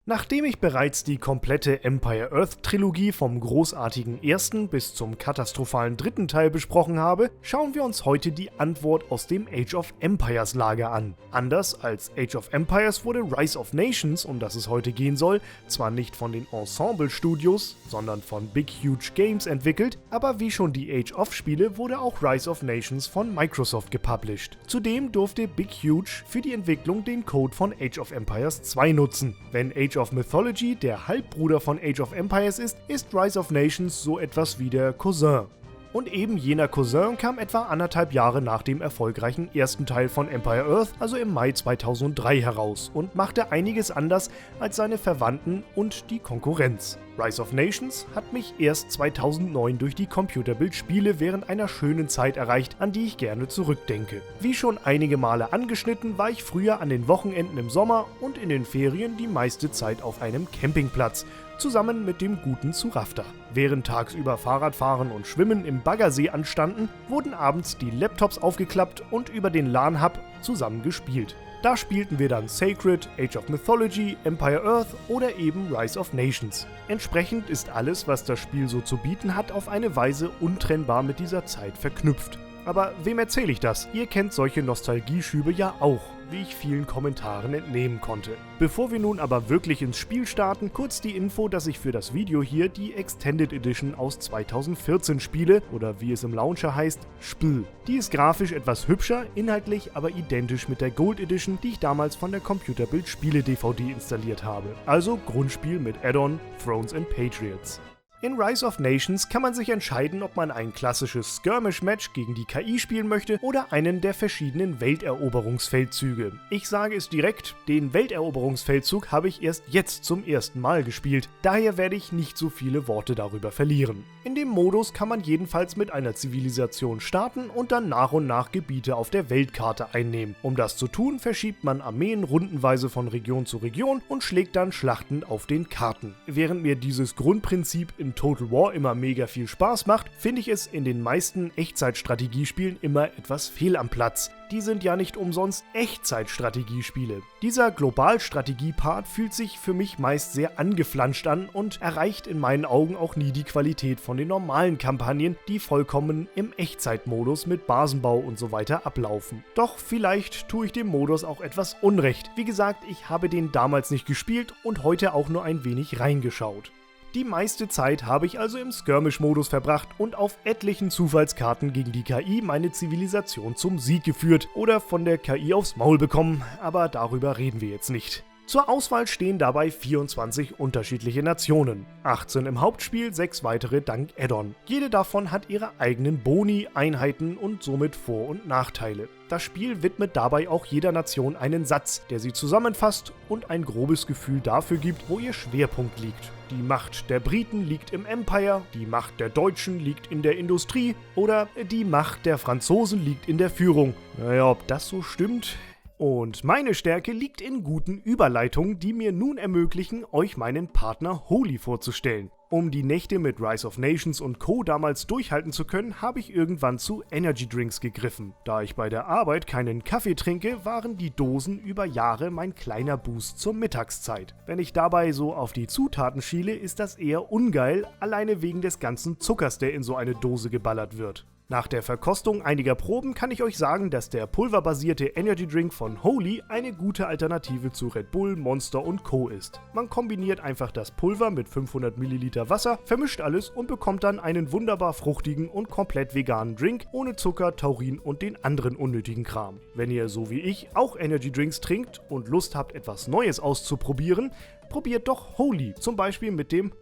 Nachdem ich bereits die komplette Empire Earth Trilogie vom großartigen ersten bis zum katastrophalen dritten Teil besprochen habe, schauen wir uns heute die Antwort aus dem Age of Empires Lager an. Anders als Age of Empires wurde Rise of Nations, um das es heute gehen soll, zwar nicht von den Ensemble Studios, sondern von Big Huge Games entwickelt, aber wie schon die Age of Spiele wurde auch Rise of Nations von Microsoft gepublished. Zudem durfte Big Huge für die Entwicklung den Code von Age of Empires 2 nutzen. Wenn Age of Mythology der Halbbruder von Age of Empires ist Rise of Nations so etwas wie der Cousin. Und eben jener Cousin kam etwa 1,5 Jahre nach dem erfolgreichen ersten Teil von Empire Earth, also im Mai 2003 heraus und machte einiges anders als seine Verwandten und die Konkurrenz. Rise of Nations hat mich erst 2009 durch die Computerbildspiele während einer schönen Zeit erreicht, an die ich gerne zurückdenke. Wie schon einige Male angeschnitten, war ich früher an den Wochenenden im Sommer und in den Ferien die meiste Zeit auf einem Campingplatz, zusammen mit dem guten Zurafta. Während tagsüber Fahrradfahren und Schwimmen im Baggersee anstanden, wurden abends die Laptops aufgeklappt und über den LAN-Hub zusammen gespielt. Da spielten wir dann Sacred, Age of Mythology, Empire Earth oder eben Rise of Nations. Entsprechend ist alles, was das Spiel so zu bieten hat, auf eine Weise untrennbar mit dieser Zeit verknüpft. Aber wem erzähle ich das? Ihr kennt solche Nostalgieschübe ja auch, wie ich vielen Kommentaren entnehmen konnte. Bevor wir nun aber wirklich ins Spiel starten, kurz die Info, dass ich für das Video hier die Extended Edition aus 2014 spiele, oder wie es im Launcher heißt, Spiel. Die ist grafisch etwas hübscher, inhaltlich aber identisch mit der Gold Edition, die ich damals von der Computerbild Spiele DVD installiert habe. Also Grundspiel mit Add-on Thrones and Patriots. In Rise of Nations kann man sich entscheiden, ob man ein klassisches Skirmish-Match gegen die KI spielen möchte oder einen der verschiedenen Welteroberungsfeldzüge. Ich sage es direkt, den Welteroberungsfeldzug habe ich erst jetzt zum ersten Mal gespielt, daher werde ich nicht so viele Worte darüber verlieren. In dem Modus kann man jedenfalls mit einer Zivilisation starten und dann nach und nach Gebiete auf der Weltkarte einnehmen. Um das zu tun, verschiebt man Armeen rundenweise von Region zu Region und schlägt dann Schlachten auf den Karten. Während mir dieses Grundprinzip in Total War immer mega viel Spaß macht, finde ich es in den meisten Echtzeitstrategiespielen immer etwas fehl am Platz. Die sind ja nicht umsonst Echtzeitstrategiespiele. Dieser Globalstrategie-Part fühlt sich für mich meist sehr angeflanscht an und erreicht in meinen Augen auch nie die Qualität von den normalen Kampagnen, die vollkommen im Echtzeitmodus mit Basenbau und so weiter ablaufen. Doch vielleicht tue ich dem Modus auch etwas Unrecht. Wie gesagt, ich habe den damals nicht gespielt und heute auch nur ein wenig reingeschaut. Die meiste Zeit habe ich also im Skirmish-Modus verbracht und auf etlichen Zufallskarten gegen die KI meine Zivilisation zum Sieg geführt oder von der KI aufs Maul bekommen, aber darüber reden wir jetzt nicht. Zur Auswahl stehen dabei 24 unterschiedliche Nationen, 18 im Hauptspiel, 6 weitere dank Add-on. Jede davon hat ihre eigenen Boni, Einheiten und somit Vor- und Nachteile. Das Spiel widmet dabei auch jeder Nation einen Satz, der sie zusammenfasst und ein grobes Gefühl dafür gibt, wo ihr Schwerpunkt liegt. Die Macht der Briten liegt im Empire, die Macht der Deutschen liegt in der Industrie oder die Macht der Franzosen liegt in der Führung. Naja, ob das so stimmt? Und meine Stärke liegt in guten Überleitungen, die mir nun ermöglichen, euch meinen Partner Holy vorzustellen. Um die Nächte mit Rise of Nations und Co. damals durchhalten zu können, habe ich irgendwann zu Energy Drinks gegriffen. Da ich bei der Arbeit keinen Kaffee trinke, waren die Dosen über Jahre mein kleiner Boost zur Mittagszeit. Wenn ich dabei so auf die Zutaten schiele, ist das eher ungeil, alleine wegen des ganzen Zuckers, der in so eine Dose geballert wird. Nach der Verkostung einiger Proben kann ich euch sagen, dass der pulverbasierte Energy Drink von Holy eine gute Alternative zu Red Bull, Monster und Co. ist. Man kombiniert einfach das Pulver mit 500 Milliliter Wasser, vermischt alles und bekommt dann einen wunderbar fruchtigen und komplett veganen Drink ohne Zucker, Taurin und den anderen unnötigen Kram. Wenn ihr so wie ich auch Energy Drinks trinkt und Lust habt, etwas Neues auszuprobieren, probiert doch Holy, zum Beispiel mit dem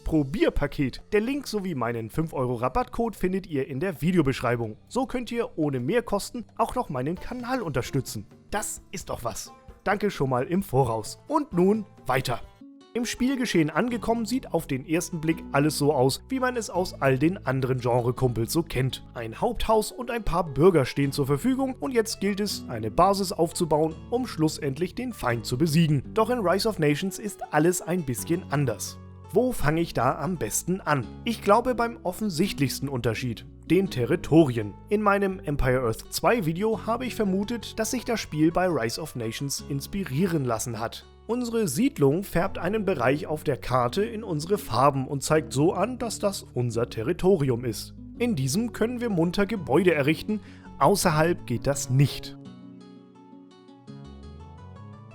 Probierpaket. Der Link sowie meinen 5 € Rabattcode findet ihr in der Videobeschreibung. So könnt ihr ohne Mehrkosten auch noch meinen Kanal unterstützen. Das ist doch was. Danke schon mal im Voraus. Und nun weiter. Im Spielgeschehen angekommen sieht auf den ersten Blick alles so aus, wie man es aus all den anderen Genre-Kumpels so kennt. Ein Haupthaus und ein paar Bürger stehen zur Verfügung und jetzt gilt es, eine Basis aufzubauen, um schlussendlich den Feind zu besiegen. Doch in Rise of Nations ist alles ein bisschen anders. Wo fange ich da am besten an? Ich glaube beim offensichtlichsten Unterschied, den Territorien. In meinem Empire Earth 2 Video habe ich vermutet, dass sich das Spiel bei Rise of Nations inspirieren lassen hat. Unsere Siedlung färbt einen Bereich auf der Karte in unsere Farben und zeigt so an, dass das unser Territorium ist. In diesem können wir munter Gebäude errichten, außerhalb geht das nicht.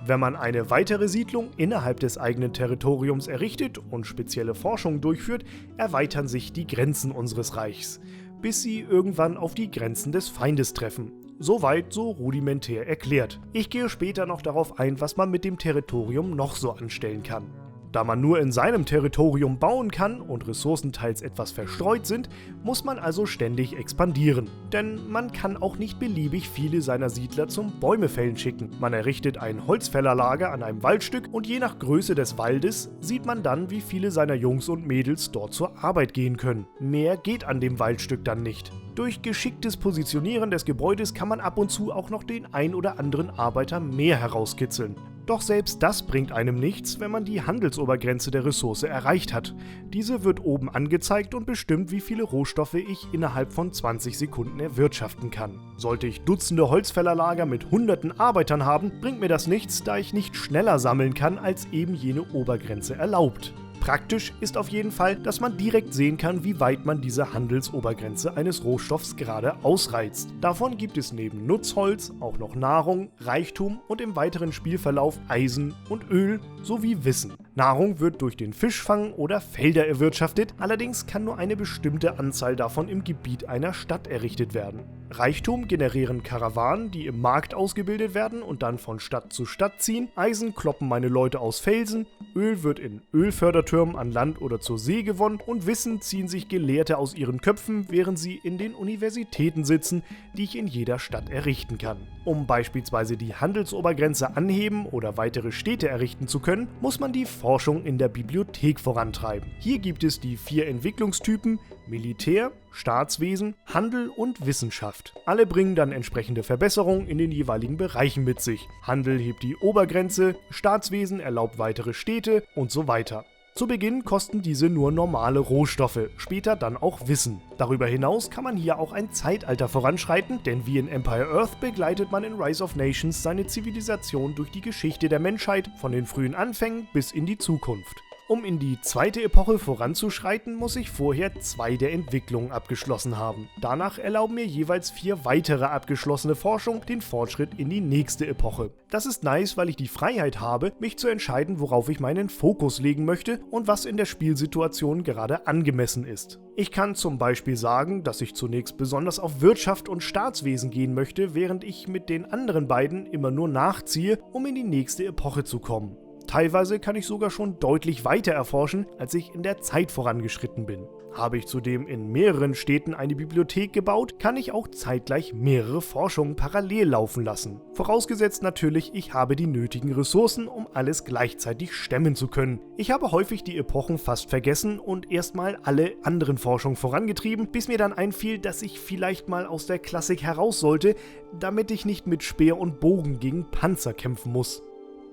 Wenn man eine weitere Siedlung innerhalb des eigenen Territoriums errichtet und spezielle Forschung durchführt, erweitern sich die Grenzen unseres Reichs, bis sie irgendwann auf die Grenzen des Feindes treffen. Soweit so rudimentär erklärt. Ich gehe später noch darauf ein, was man mit dem Territorium noch so anstellen kann. Da man nur in seinem Territorium bauen kann und Ressourcen teils etwas verstreut sind, muss man also ständig expandieren. Denn man kann auch nicht beliebig viele seiner Siedler zum Bäumefällen schicken. Man errichtet ein Holzfällerlager an einem Waldstück und je nach Größe des Waldes sieht man dann, wie viele seiner Jungs und Mädels dort zur Arbeit gehen können. Mehr geht an dem Waldstück dann nicht. Durch geschicktes Positionieren des Gebäudes kann man ab und zu auch noch den ein oder anderen Arbeiter mehr herauskitzeln. Doch selbst das bringt einem nichts, wenn man die Handelsobergrenze der Ressource erreicht hat. Diese wird oben angezeigt und bestimmt, wie viele Rohstoffe ich innerhalb von 20 Sekunden erwirtschaften kann. Sollte ich Dutzende Holzfällerlager mit hunderten Arbeitern haben, bringt mir das nichts, da ich nicht schneller sammeln kann, als eben jene Obergrenze erlaubt. Praktisch ist auf jeden Fall, dass man direkt sehen kann, wie weit man diese Handelsobergrenze eines Rohstoffs gerade ausreizt. Davon gibt es neben Nutzholz auch noch Nahrung, Reichtum und im weiteren Spielverlauf Eisen und Öl sowie Wissen. Nahrung wird durch den Fischfang oder Felder erwirtschaftet, allerdings kann nur eine bestimmte Anzahl davon im Gebiet einer Stadt errichtet werden. Reichtum generieren Karawanen, die im Markt ausgebildet werden und dann von Stadt zu Stadt ziehen. Eisen kloppen meine Leute aus Felsen, Öl wird in Ölfördertürmen an Land oder zur See gewonnen und Wissen ziehen sich Gelehrte aus ihren Köpfen, während sie in den Universitäten sitzen, die ich in jeder Stadt errichten kann. Um beispielsweise die Handelsobergrenze anheben oder weitere Städte errichten zu können, muss man die Forschung in der Bibliothek vorantreiben. Hier gibt es die 4 Entwicklungstypen: Militär, Staatswesen, Handel und Wissenschaft. Alle bringen dann entsprechende Verbesserungen in den jeweiligen Bereichen mit sich. Handel hebt die Obergrenze, Staatswesen erlaubt weitere Städte und so weiter. Zu Beginn kosten diese nur normale Rohstoffe, später dann auch Wissen. Darüber hinaus kann man hier auch ein Zeitalter voranschreiten, denn wie in Empire Earth begleitet man in Rise of Nations seine Zivilisation durch die Geschichte der Menschheit, von den frühen Anfängen bis in die Zukunft. Um in die zweite Epoche voranzuschreiten, muss ich vorher 2 der Entwicklungen abgeschlossen haben. Danach erlauben mir jeweils 4 weitere abgeschlossene Forschungen den Fortschritt in die nächste Epoche. Das ist nice, weil ich die Freiheit habe, mich zu entscheiden, worauf ich meinen Fokus legen möchte und was in der Spielsituation gerade angemessen ist. Ich kann zum Beispiel sagen, dass ich zunächst besonders auf Wirtschaft und Staatswesen gehen möchte, während ich mit den anderen beiden immer nur nachziehe, um in die nächste Epoche zu kommen. Teilweise kann ich sogar schon deutlich weiter erforschen, als ich in der Zeit vorangeschritten bin. Habe ich zudem in mehreren Städten eine Bibliothek gebaut, kann ich auch zeitgleich mehrere Forschungen parallel laufen lassen. Vorausgesetzt natürlich, ich habe die nötigen Ressourcen, um alles gleichzeitig stemmen zu können. Ich habe häufig die Epochen fast vergessen und erstmal alle anderen Forschungen vorangetrieben, bis mir dann einfiel, dass ich vielleicht mal aus der Klassik heraus sollte, damit ich nicht mit Speer und Bogen gegen Panzer kämpfen muss.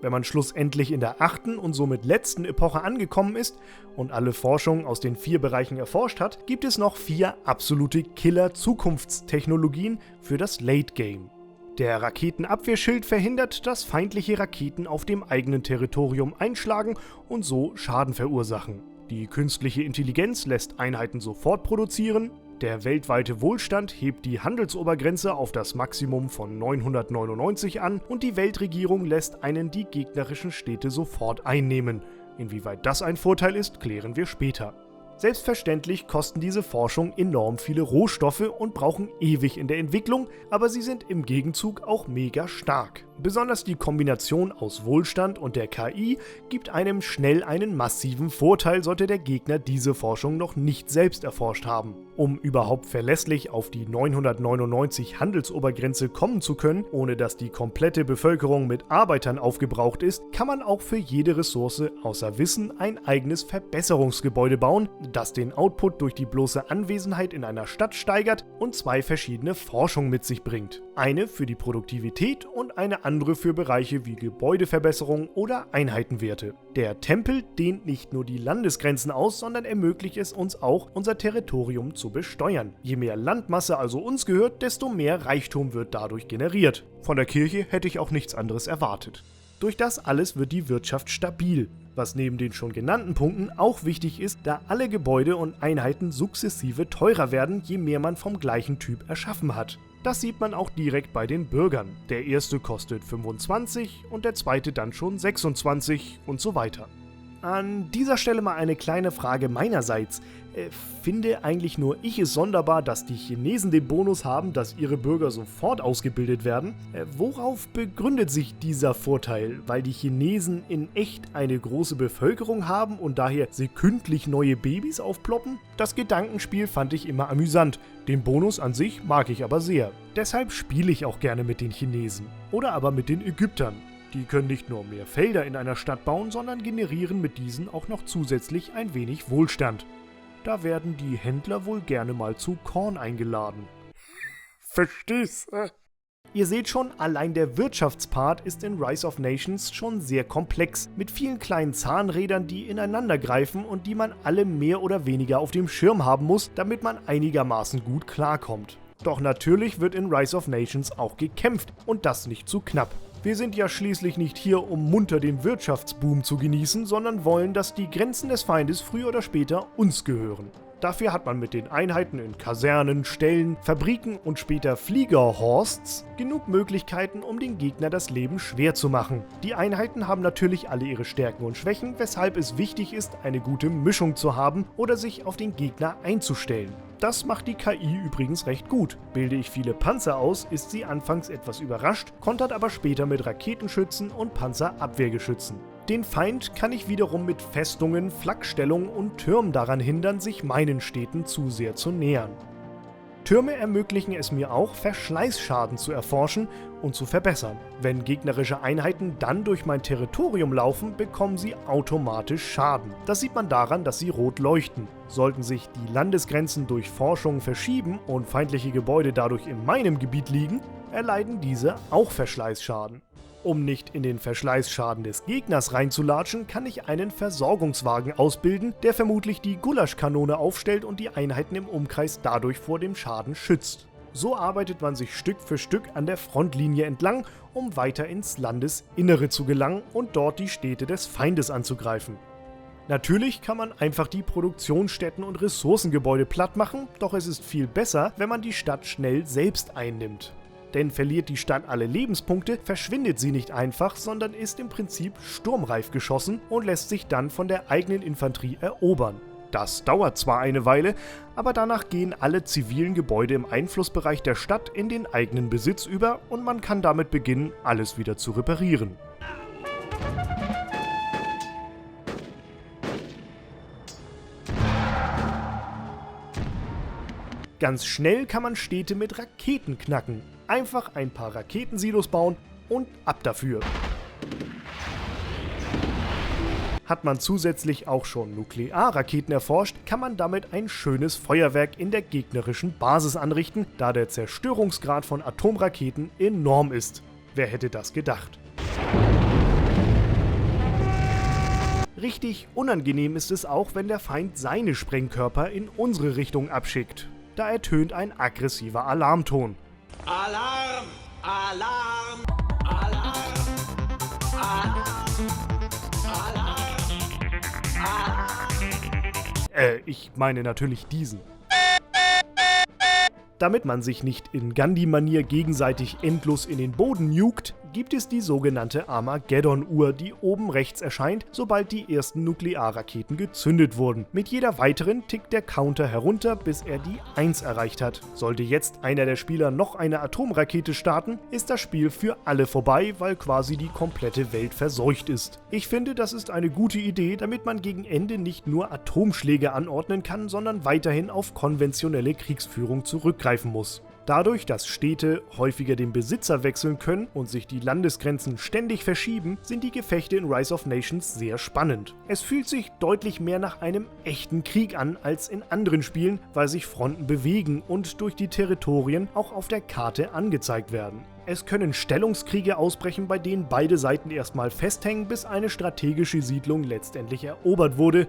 Wenn man schlussendlich in der 8. und somit letzten Epoche angekommen ist und alle Forschungen aus den 4 Bereichen erforscht hat, gibt es noch 4 absolute Killer-Zukunftstechnologien für das Late Game. Der Raketenabwehrschild verhindert, dass feindliche Raketen auf dem eigenen Territorium einschlagen und so Schaden verursachen. Die künstliche Intelligenz lässt Einheiten sofort produzieren. Der weltweite Wohlstand hebt die Handelsobergrenze auf das Maximum von 999 an und die Weltregierung lässt einen die gegnerischen Städte sofort einnehmen. Inwieweit das ein Vorteil ist, klären wir später. Selbstverständlich kosten diese Forschungen enorm viele Rohstoffe und brauchen ewig in der Entwicklung, aber sie sind im Gegenzug auch mega stark. Besonders die Kombination aus Wohlstand und der KI gibt einem schnell einen massiven Vorteil, sollte der Gegner diese Forschung noch nicht selbst erforscht haben. Um überhaupt verlässlich auf die 999 Handelsobergrenze kommen zu können, ohne dass die komplette Bevölkerung mit Arbeitern aufgebraucht ist, kann man auch für jede Ressource außer Wissen ein eigenes Verbesserungsgebäude bauen, das den Output durch die bloße Anwesenheit in einer Stadt steigert und 2 verschiedene Forschungen mit sich bringt. Eine für die Produktivität und eine andere für Bereiche wie Gebäudeverbesserung oder Einheitenwerte. Der Tempel dehnt nicht nur die Landesgrenzen aus, sondern ermöglicht es uns auch, unser Territorium zu besteuern. Je mehr Landmasse also uns gehört, desto mehr Reichtum wird dadurch generiert. Von der Kirche hätte ich auch nichts anderes erwartet. Durch das alles wird die Wirtschaft stabil, was neben den schon genannten Punkten auch wichtig ist, da alle Gebäude und Einheiten sukzessive teurer werden, je mehr man vom gleichen Typ erschaffen hat. Das sieht man auch direkt bei den Bürgern. Der erste kostet 25 und der zweite dann schon 26 und so weiter. An dieser Stelle mal eine kleine Frage meinerseits. Finde eigentlich nur ich es sonderbar, dass die Chinesen den Bonus haben, dass ihre Bürger sofort ausgebildet werden? Worauf begründet sich dieser Vorteil? Weil die Chinesen in echt eine große Bevölkerung haben und daher sekündlich neue Babys aufploppen? Das Gedankenspiel fand ich immer amüsant. Den Bonus an sich mag ich aber sehr. Deshalb spiele ich auch gerne mit den Chinesen. Oder aber mit den Ägyptern. Die können nicht nur mehr Felder in einer Stadt bauen, sondern generieren mit diesen auch noch zusätzlich ein wenig Wohlstand. Da werden die Händler wohl gerne mal zu Korn eingeladen. Verstehst? Ihr seht schon, allein der Wirtschaftspart ist in Rise of Nations schon sehr komplex, mit vielen kleinen Zahnrädern, die ineinander greifen und die man alle mehr oder weniger auf dem Schirm haben muss, damit man einigermaßen gut klarkommt. Doch natürlich wird in Rise of Nations auch gekämpft und das nicht zu knapp. Wir sind ja schließlich nicht hier, um munter den Wirtschaftsboom zu genießen, sondern wollen, dass die Grenzen des Feindes früher oder später uns gehören. Dafür hat man mit den Einheiten in Kasernen, Ställen, Fabriken und später Fliegerhorsts genug Möglichkeiten, um den Gegner das Leben schwer zu machen. Die Einheiten haben natürlich alle ihre Stärken und Schwächen, weshalb es wichtig ist, eine gute Mischung zu haben oder sich auf den Gegner einzustellen. Das macht die KI übrigens recht gut. Bilde ich viele Panzer aus, ist sie anfangs etwas überrascht, kontert aber später mit Raketenschützen und Panzerabwehrgeschützen. Den Feind kann ich wiederum mit Festungen, Flakstellungen und Türmen daran hindern, sich meinen Städten zu sehr zu nähern. Türme ermöglichen es mir auch, Verschleißschaden zu erforschen und zu verbessern. Wenn gegnerische Einheiten dann durch mein Territorium laufen, bekommen sie automatisch Schaden. Das sieht man daran, dass sie rot leuchten. Sollten sich die Landesgrenzen durch Forschung verschieben und feindliche Gebäude dadurch in meinem Gebiet liegen, erleiden diese auch Verschleißschaden. Um nicht in den Verschleißschaden des Gegners reinzulatschen, kann ich einen Versorgungswagen ausbilden, der vermutlich die Gulaschkanone aufstellt und die Einheiten im Umkreis dadurch vor dem Schaden schützt. So arbeitet man sich Stück für Stück an der Frontlinie entlang, um weiter ins Landesinnere zu gelangen und dort die Städte des Feindes anzugreifen. Natürlich kann man einfach die Produktionsstätten und Ressourcengebäude platt machen, doch es ist viel besser, wenn man die Stadt schnell selbst einnimmt. Denn verliert die Stadt alle Lebenspunkte, verschwindet sie nicht einfach, sondern ist im Prinzip sturmreif geschossen und lässt sich dann von der eigenen Infanterie erobern. Das dauert zwar eine Weile, aber danach gehen alle zivilen Gebäude im Einflussbereich der Stadt in den eigenen Besitz über und man kann damit beginnen, alles wieder zu reparieren. Ganz schnell kann man Städte mit Raketen knacken. Einfach ein paar Raketensilos bauen und ab dafür. Hat man zusätzlich auch schon Nuklearraketen erforscht, kann man damit ein schönes Feuerwerk in der gegnerischen Basis anrichten, da der Zerstörungsgrad von Atomraketen enorm ist. Wer hätte das gedacht? Richtig unangenehm ist es auch, wenn der Feind seine Sprengkörper in unsere Richtung abschickt. Da ertönt ein aggressiver Alarmton. Alarm! Alarm! Alarm! Alarm! Alarm! Ich meine natürlich diesen. Damit man sich nicht in Gandhi-Manier gegenseitig endlos in den Boden nukt, gibt es die sogenannte Armageddon-Uhr, die oben rechts erscheint, sobald die ersten Nuklearraketen gezündet wurden. Mit jeder weiteren tickt der Counter herunter, bis er die 1 erreicht hat. Sollte jetzt einer der Spieler noch eine Atomrakete starten, ist das Spiel für alle vorbei, weil quasi die komplette Welt verseucht ist. Ich finde, das ist eine gute Idee, damit man gegen Ende nicht nur Atomschläge anordnen kann, sondern weiterhin auf konventionelle Kriegsführung zurückgreifen muss. Dadurch, dass Städte häufiger den Besitzer wechseln können und sich die Landesgrenzen ständig verschieben, sind die Gefechte in Rise of Nations sehr spannend. Es fühlt sich deutlich mehr nach einem echten Krieg an als in anderen Spielen, weil sich Fronten bewegen und durch die Territorien auch auf der Karte angezeigt werden. Es können Stellungskriege ausbrechen, bei denen beide Seiten erstmal festhängen, bis eine strategische Siedlung letztendlich erobert wurde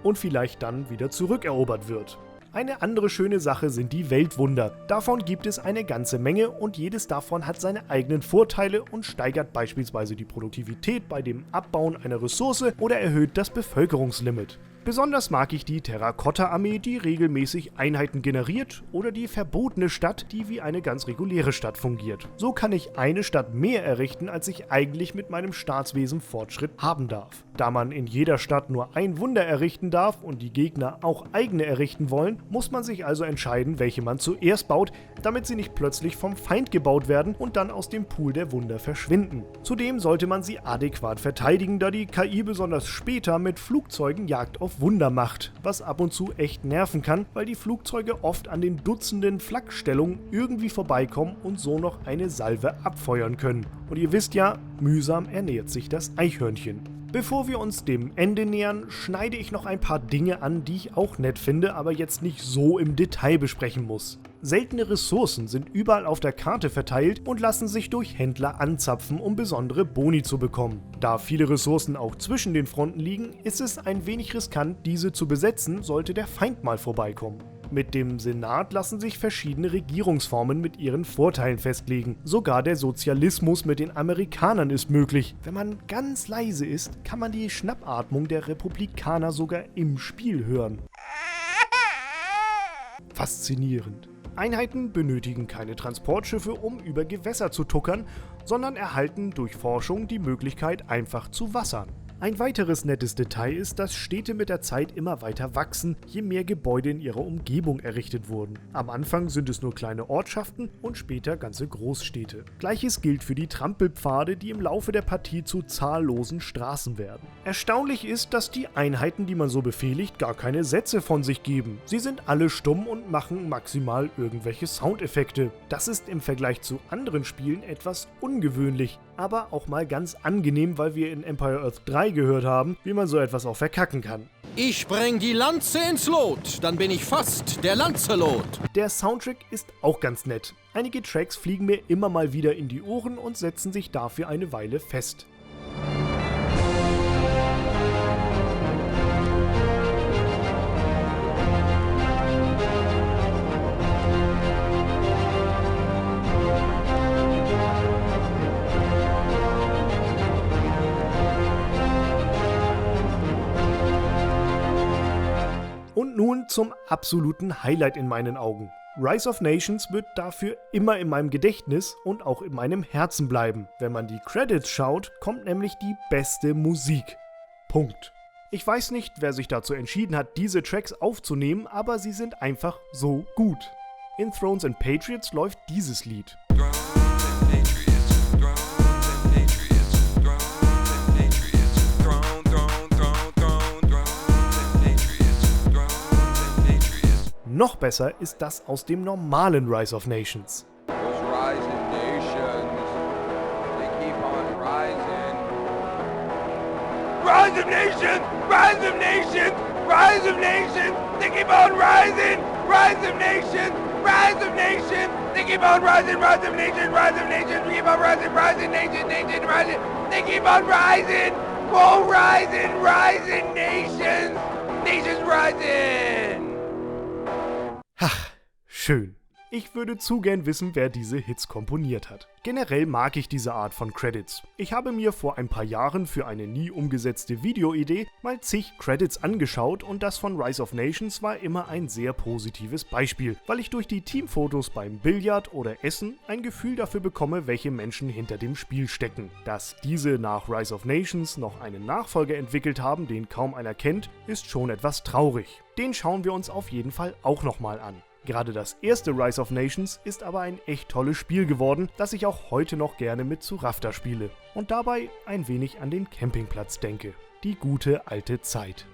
und vielleicht dann wieder zurückerobert wird. Eine andere schöne Sache sind die Weltwunder. Davon gibt es eine ganze Menge und jedes davon hat seine eigenen Vorteile und steigert beispielsweise die Produktivität bei dem Abbauen einer Ressource oder erhöht das Bevölkerungslimit. Besonders mag ich die Terrakotta-Armee, die regelmäßig Einheiten generiert, oder die verbotene Stadt, die wie eine ganz reguläre Stadt fungiert. So kann ich eine Stadt mehr errichten, als ich eigentlich mit meinem Staatswesen Fortschritt haben darf. Da man in jeder Stadt nur ein Wunder errichten darf und die Gegner auch eigene errichten wollen, muss man sich also entscheiden, welche man zuerst baut, damit sie nicht plötzlich vom Feind gebaut werden und dann aus dem Pool der Wunder verschwinden. Zudem sollte man sie adäquat verteidigen, da die KI besonders später mit Flugzeugen Jagd auf Wunder macht, was ab und zu echt nerven kann, weil die Flugzeuge oft an den Dutzenden Flakstellungen irgendwie vorbeikommen und so noch eine Salve abfeuern können. Und ihr wisst ja, mühsam ernährt sich das Eichhörnchen. Bevor wir uns dem Ende nähern, schneide ich noch ein paar Dinge an, die ich auch nett finde, aber jetzt nicht so im Detail besprechen muss. Seltene Ressourcen sind überall auf der Karte verteilt und lassen sich durch Händler anzapfen, um besondere Boni zu bekommen. Da viele Ressourcen auch zwischen den Fronten liegen, ist es ein wenig riskant, diese zu besetzen, sollte der Feind mal vorbeikommen. Mit dem Senat lassen sich verschiedene Regierungsformen mit ihren Vorteilen festlegen. Sogar der Sozialismus mit den Amerikanern ist möglich. Wenn man ganz leise ist, kann man die Schnappatmung der Republikaner sogar im Spiel hören. Faszinierend. Einheiten benötigen keine Transportschiffe, um über Gewässer zu tuckern, sondern erhalten durch Forschung die Möglichkeit, einfach zu wassern. Ein weiteres nettes Detail ist, dass Städte mit der Zeit immer weiter wachsen, je mehr Gebäude in ihrer Umgebung errichtet wurden. Am Anfang sind es nur kleine Ortschaften und später ganze Großstädte. Gleiches gilt für die Trampelpfade, die im Laufe der Partie zu zahllosen Straßen werden. Erstaunlich ist, dass die Einheiten, die man so befehligt, gar keine Sätze von sich geben. Sie sind alle stumm und machen maximal irgendwelche Soundeffekte. Das ist im Vergleich zu anderen Spielen etwas ungewöhnlich, aber auch mal ganz angenehm, weil wir in Empire Earth 3 gehört haben, wie man so etwas auch verkacken kann. Ich bring die Lanze ins Lot, dann bin ich fast der Lancelot. Der Soundtrack ist auch ganz nett. Einige Tracks fliegen mir immer mal wieder in die Ohren und setzen sich dafür eine Weile fest. Und nun zum absoluten Highlight in meinen Augen. Rise of Nations wird dafür immer in meinem Gedächtnis und auch in meinem Herzen bleiben. Wenn man die Credits schaut, kommt nämlich die beste Musik. Punkt. Ich weiß nicht, wer sich dazu entschieden hat, diese Tracks aufzunehmen, aber sie sind einfach so gut. In Thrones and Patriots läuft dieses Lied. Noch besser ist das aus dem normalen Rise of Nations. Those rising nations, they keep on rising. Rise of nations! Rise of nations! Rise of nations! They keep on rising! Rise of nations! Rise of nations! They keep on rising! Rise of nations! Rise of nations! Keep on rising! Rising nations! Nations rising! They keep on rising! Oh, rising! Rising nations! Nations rising! Ach, schön. Ich würde zu gern wissen, wer diese Hits komponiert hat. Generell mag ich diese Art von Credits. Ich habe mir vor ein paar Jahren für eine nie umgesetzte Videoidee mal zig Credits angeschaut und das von Rise of Nations war immer ein sehr positives Beispiel, weil ich durch die Teamfotos beim Billard oder Essen ein Gefühl dafür bekomme, welche Menschen hinter dem Spiel stecken. Dass diese nach Rise of Nations noch einen Nachfolger entwickelt haben, den kaum einer kennt, ist schon etwas traurig. Den schauen wir uns auf jeden Fall auch nochmal an. Gerade das erste Rise of Nations ist aber ein echt tolles Spiel geworden, das ich auch heute noch gerne mit zu Rafter spiele und dabei ein wenig an den Campingplatz denke. Die gute alte Zeit.